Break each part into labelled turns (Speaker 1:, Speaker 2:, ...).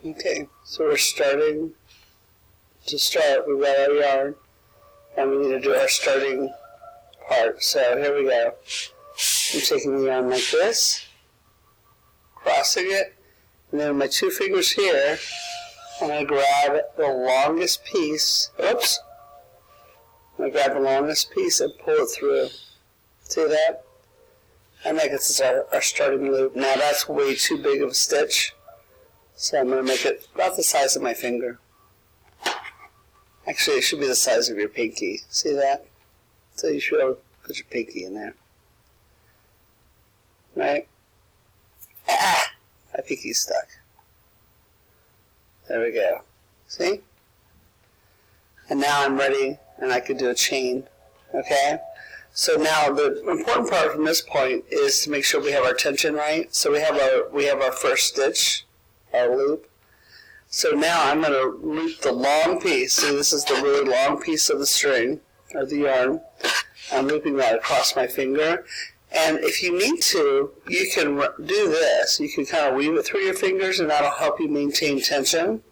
Speaker 1: Okay, so we're starting. To start, we've got our yarn, and we need to do our starting part. So here we go. I'm taking the yarn like this, crossing it, and then with my 2 fingers here, I'm going to grab the longest piece. Oops. I'm going to grab the longest piece and pull it through. See that? And that gets us our starting loop. Now that's way too big of a stitch, so I'm going to make it about the size of my finger. Actually, it should be the size of your pinky. See that? So you should be able to put your pinky in there. Right? Ah! My pinky's stuck. There we go. See? And now I'm ready, and I could do a chain. Okay? So now the important part from this point is to make sure we have our tension right. So we have our first stitch, our loop. So now I'm going to loop the long piece. See, this is the really long piece of the string, or the yarn. I'm looping that across my finger. And if you need to, you can do this. You can kind of weave it through your fingers, and that'll help you maintain tension.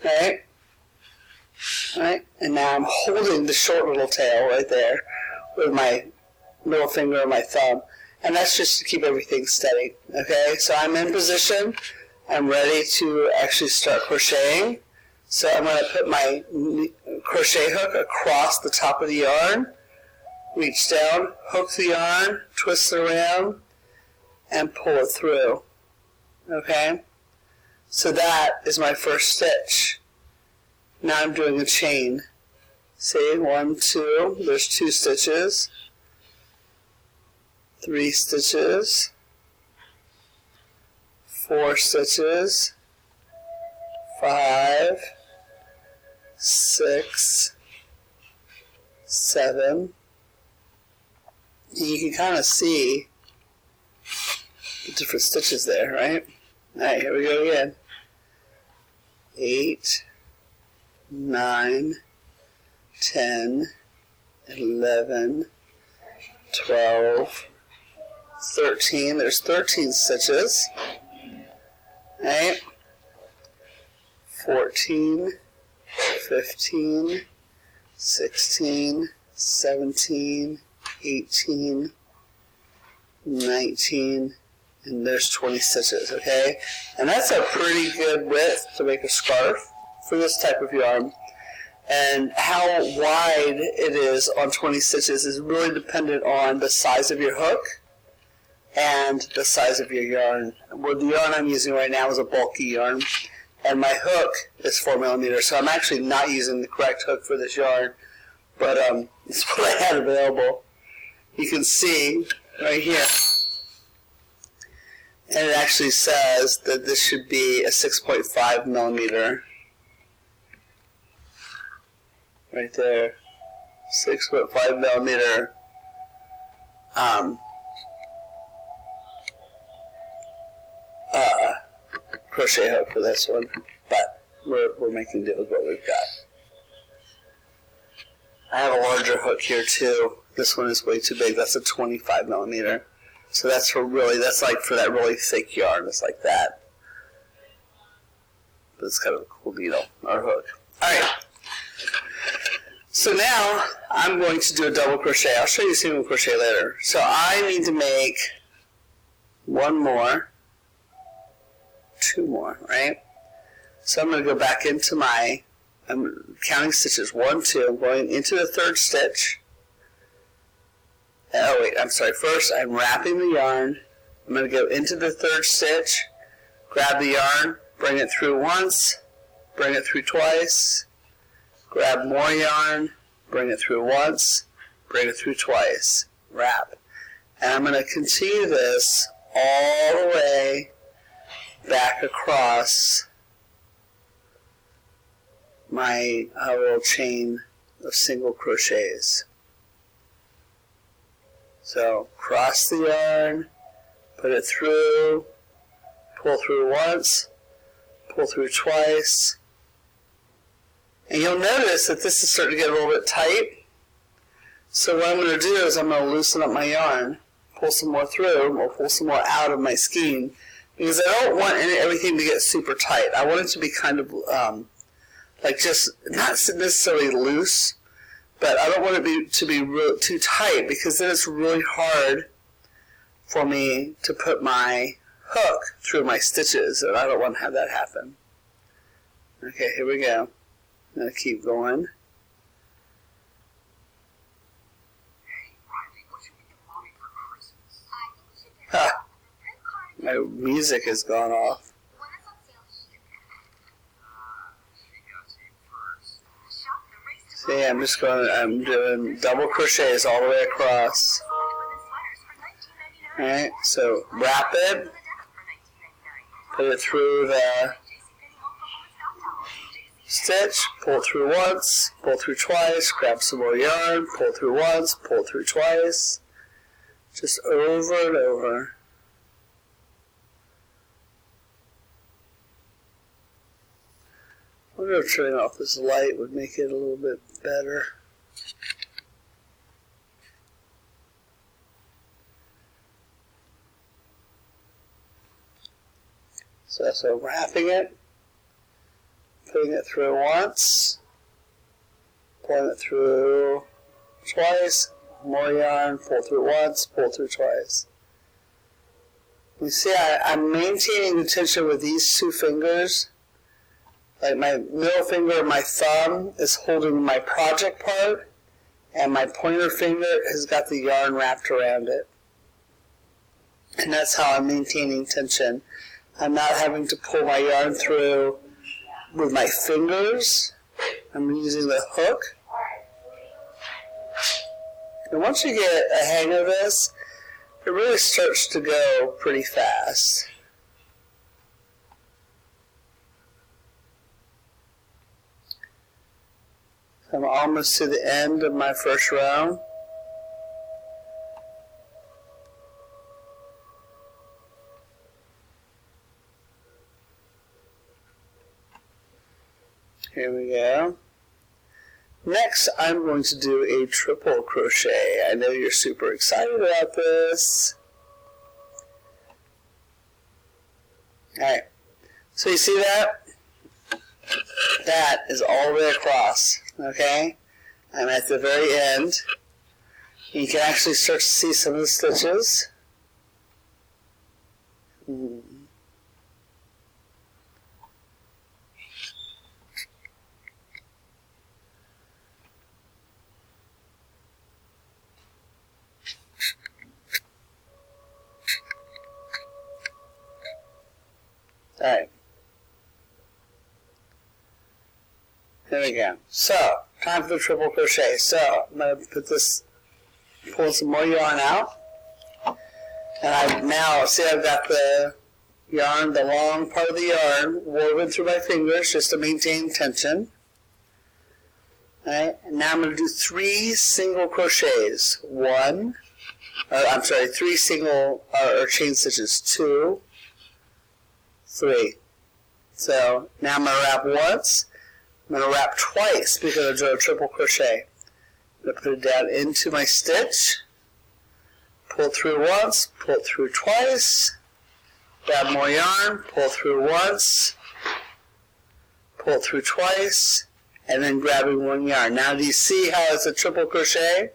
Speaker 1: Right? Right? And now I'm holding the short little tail right there with my middle finger and my thumb. And that's just to keep everything steady. Okay? So I'm in position. I'm ready to actually start crocheting. So I'm going to put my crochet hook across the top of the yarn, reach down, hook the yarn, twist it around, and pull it through. Okay? So that is my first stitch. Now I'm doing a chain. See, 1, 2, there's 2 stitches, 3 stitches, 4 stitches, 5, 6, 7. And you can kind of see the different stitches there, right? Alright, here we go again. 8, 9, 10, 11, 12, 13. There's 13 stitches. Right? 14, 15, 16, 17, 18, 19, and there's 20 stitches, okay? And that's a pretty good width to make a scarf for this type of yarn. And how wide it is on 20 stitches is really dependent on the size of your hook and the size of your yarn. Well, the yarn I'm using right now is a bulky yarn, and my hook is 4mm, so I'm actually not using the correct hook for this yarn, but it's what I had available. You can see right here, and it actually says that this should be a 6.5mm. Right there, 6.5mm crochet hook for this one, but we're making do with what we've got. I have a larger hook here too. This one is way too big. That's a 25mm. So that's like for that really thick yarn. It's like that. But it's kind of a cool needle or hook. Alright. So now I'm going to do a double crochet. I'll show you single crochet later. So I need to make 1 more. 2 more, right? So I'm going to go back into I'm counting stitches. 1, 2. I'm going into the 3rd stitch. Oh wait, I'm sorry. First, I'm wrapping the yarn. I'm going to go into the 3rd stitch, grab the yarn, bring it through once, bring it through twice, grab more yarn, bring it through once, bring it through twice, wrap. And I'm going to continue this all the way back across my little chain of single crochets. So cross the yarn, put it through, pull through once, pull through twice, and you'll notice that this is starting to get a little bit tight. So what I'm going to do is I'm going to loosen up my yarn, pull some more through, or pull some more out of my skein, because I don't want everything to get super tight. I want it to be kind of like just not necessarily loose, but I don't want it to be too tight, because then it's really hard for me to put my hook through my stitches, and I don't want to have that happen. Okay, here we go. I'm going to keep going. Ha! My music has gone off. See, I'm doing double crochets all the way across. Alright, so wrap it, put it through the stitch, pull through once, pull through twice, grab some more yarn, pull through once, pull through twice, just over and over. I wonder if turning off this light would make it a little bit better. So wrapping it, putting it through once, pulling it through twice, more yarn, pull through once, pull through twice. You see, I'm maintaining the tension with these two fingers. Like my middle finger and my thumb is holding my project part, and my pointer finger has got the yarn wrapped around it. And that's how I'm maintaining tension. I'm not having to pull my yarn through with my fingers. I'm using the hook. And once you get a hang of this, it really starts to go pretty fast. I'm almost to the end of my first row. Here we go. Next, I'm going to do a triple crochet. I know you're super excited about this. Alright, so you see that? That is all the way across, okay? I'm at the very end. You can actually start to see some of the stitches. Alright. There we go. So, time for the triple crochet. So, I'm going to put this, pull some more yarn out. And I've got the yarn, the long part of the yarn, woven through my fingers just to maintain tension. Alright, and now I'm going to do 3 single crochets. 3 single, or chain stitches. 2, 3. So now I'm going to wrap once. I'm going to wrap twice because I'm doing a triple crochet. I'm going to put it down into my stitch. Pull through once, pull through twice. Grab more yarn, pull through once, pull through twice, and then grabbing one yarn. Now do you see how it's a triple crochet?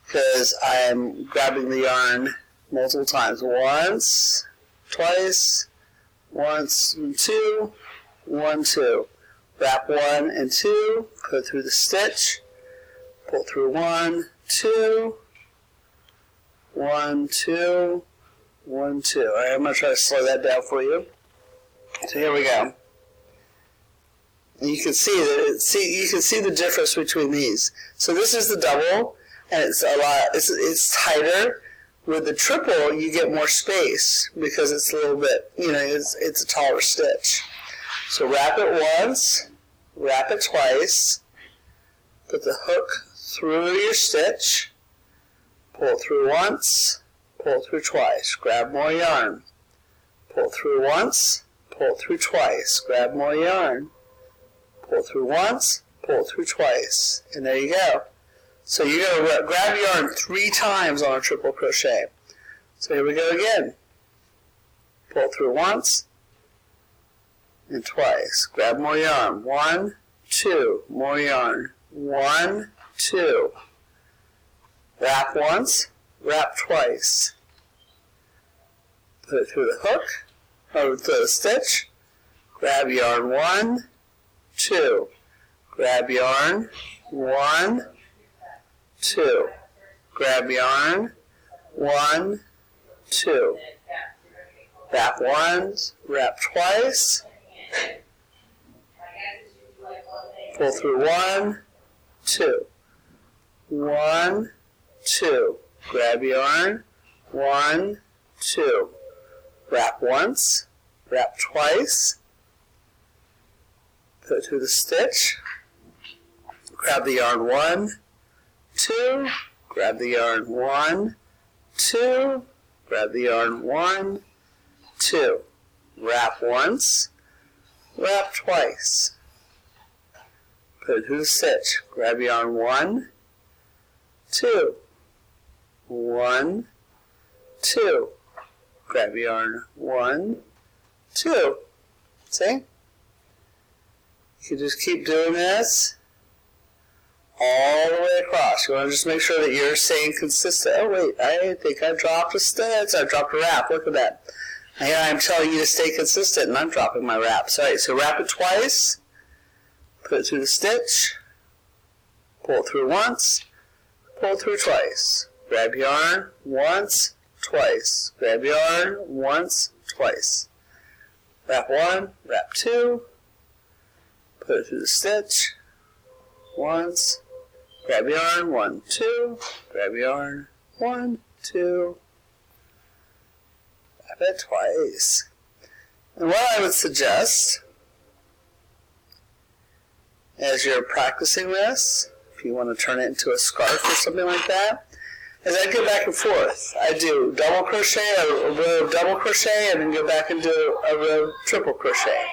Speaker 1: Because I'm grabbing the yarn multiple times. Once, twice, once and 2, 1, 2. Wrap 1 and 2, put through the stitch, pull through 1, 2, 1, 2, 1, 2. All right, I'm going to try to slow that down for you. So here we go. And you can see the difference between these. So this is the double, and it's a lot. It's tighter. With the triple, you get more space because it's a little bit, it's a taller stitch. So wrap it once, wrap it twice, put the hook through your stitch, pull through once, pull through twice, grab more yarn, pull through once, pull through twice, grab more yarn, pull through once, pull through twice, and there you go. So you're going to grab yarn 3 times on a triple crochet. So here we go again. pull through once and twice. Grab more yarn. 1, 2, more yarn. 1, 2. Wrap once, wrap twice. Put it through the hook, or through the stitch. Grab yarn. 1, 2. Grab yarn. 1, 2. Grab yarn. 1, 2. Wrap once, wrap twice. Pull through 1, 2. 1, 2. Grab yarn. 1, 2. Wrap once, wrap twice. Put it through the stitch. Grab the yarn. 1, 2. Grab the yarn. 1, 2. Grab the yarn. 1, 2. Wrap once, wrap twice. Put it through the stitch. Grab yarn. 1, 2. 1, 2. Grab yarn. 1, 2. See? You can just keep doing this all the way across. You want to just make sure that you're staying consistent. Oh wait, I think I dropped a stitch. I dropped a wrap. Look at that. Here I'm telling you to stay consistent, and I'm dropping my wraps. All right, so wrap it twice. Put it through the stitch. Pull it through once. Pull it through twice. Grab yarn once, twice. Grab yarn once, twice. Wrap 1, wrap 2. Put it through the stitch. Once. Grab yarn. 1, 2. Grab yarn. 1, 2. Wrap it twice. And what I would suggest, as you're practicing this, if you want to turn it into a scarf or something like that, is I go back and forth. I do double crochet, a row of double crochet, and then go back and do a row of triple crochet.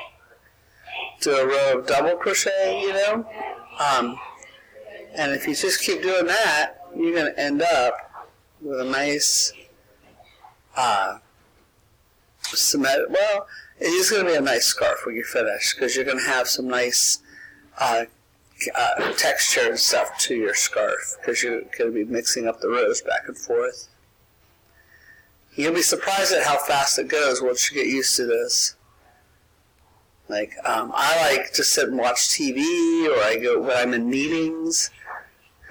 Speaker 1: Do a row of double crochet, you know. And if you just keep doing that, you're going to end up with a nice, well, it is going to be a nice scarf when you're finished, because you're going to have some nice texture and stuff to your scarf, because you're going to be mixing up the rows back and forth. You'll be surprised at how fast it goes once you get used to this. Like, I like to sit and watch TV, or I go when I'm in meetings,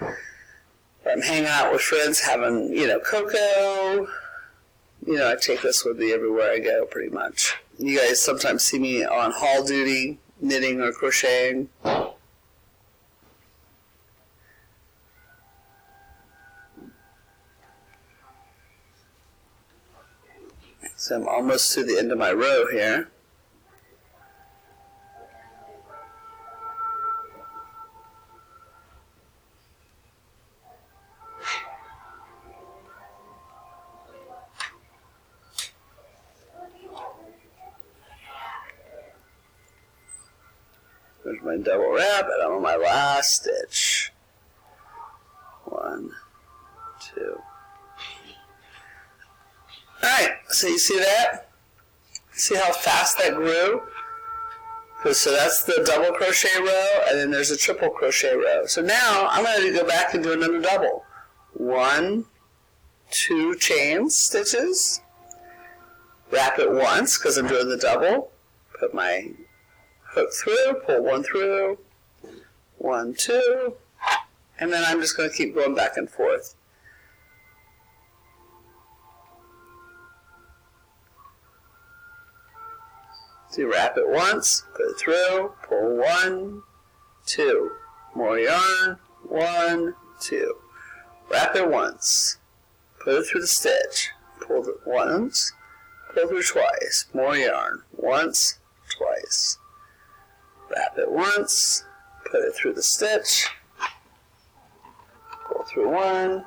Speaker 1: or I'm hanging out with friends having, cocoa. I take this with me everywhere I go, pretty much. You guys sometimes see me on hall duty, knitting or crocheting. So I'm almost to the end of my row here. There's my double wrap, and I'm on my last stitch. 1, 2. Alright, so you see that? See how fast that grew? So that's the double crochet row, and then there's a triple crochet row. So now I'm going to go back and do another double. 1, 2 chain stitches. Wrap it once, because I'm doing the double. Put my hook through, pull 1 through, 1, 2, and then I'm just going to keep going back and forth. So you wrap it once, put it through, pull 1, 2, more yarn, 1, 2. Wrap it once, put it through the stitch, pull it once, pull through twice, more yarn, once, twice. Wrap it once, put it through the stitch, pull through 1,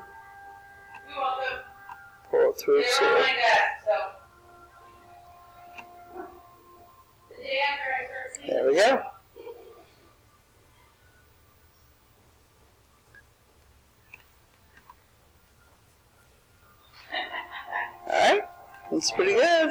Speaker 1: pull it through 2. There we go. Alright, that's pretty good.